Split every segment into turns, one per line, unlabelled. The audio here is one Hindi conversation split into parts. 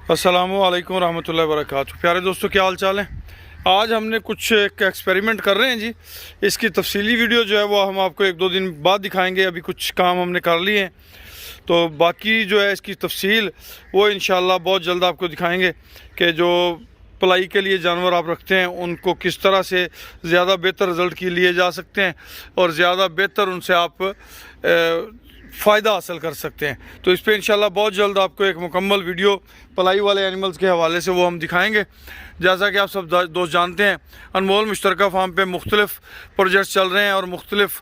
अस्सलामु अलैकुम रहमतुल्लाहि व बरकातहू। प्यारे दोस्तों, क्या हाल चाल है। आज हमने कुछ एक एक्सपेरिमेंट कर रहे हैं जी। इसकी तफसीली वीडियो जो है वो हम आपको एक दो दिन बाद दिखाएंगे। अभी कुछ काम हमने कर लिए हैं, तो बाकी जो है इसकी तफसील वो इंशाल्लाह बहुत जल्द आपको दिखाएंगे कि जो पलाई के लिए जानवर आप रखते हैं उनको किस तरह से ज़्यादा बेहतर रिज़ल्ट के लिए जा सकते हैं और ज़्यादा बेहतर उनसे आप फ़ायदा हासिल कर सकते हैं। तो इस पर इंशाल्लाह बहुत जल्द आपको एक मुकम्मल वीडियो पलाई वाले एनिमल्स के हवाले से वो हम दिखाएंगे। जैसा कि आप सब दोस्त जानते हैं, अनमोल मुश्तरका फार्म पे मुख्तलिफ़ प्रोजेक्ट्स चल रहे हैं और मुख्तलिफ़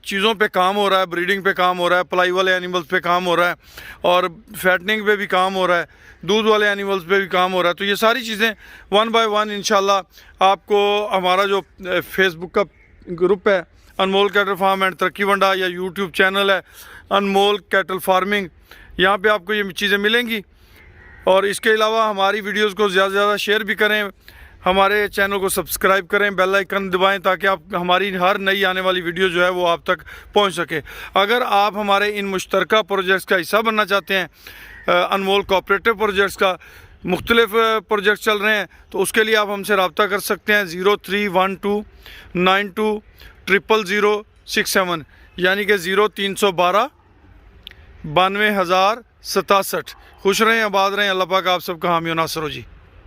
चीज़ों पे काम हो रहा है। ब्रीडिंग पे काम हो रहा है, पलाई वाले एनिमल्स पे काम हो रहा है और फैटनिंग पे भी काम हो रहा है, दूध वाले एनिमल्स पे भी काम हो रहा है। तो ये सारी चीज़ें वन बाय वन इंशाल्लाह आपको हमारा जो फेसबुक का ग्रुप है अनमोल कैटल फार्म एंड तरक्की वंडा, या यूट्यूब चैनल है अनमोल कैटल फार्मिंग, यहाँ पे आपको ये चीज़ें मिलेंगी। और इसके अलावा हमारी वीडियोस को ज़्यादा से ज़्यादा शेयर भी करें, हमारे चैनल को सब्सक्राइब करें, बेल आइकन दबाएं ताकि आप हमारी हर नई आने वाली वीडियो जो है वो आप तक पहुंच सके। अगर आप हमारे इन मुश्तरका प्रोजेक्ट्स का हिस्सा बनना चाहते हैं, अनमोल कोऑपरेटिव प्रोजेक्ट्स का मुख्तलिफ प्रोजेक्ट चल रहे हैं, तो उसके लिए आप हमसे रब्ता कर सकते हैं 031292000067, यानी कि 0312 92,067। खुश रहें, आबाद रहें। अल्लाह पाक आप सबका हामी और नासर हो जी।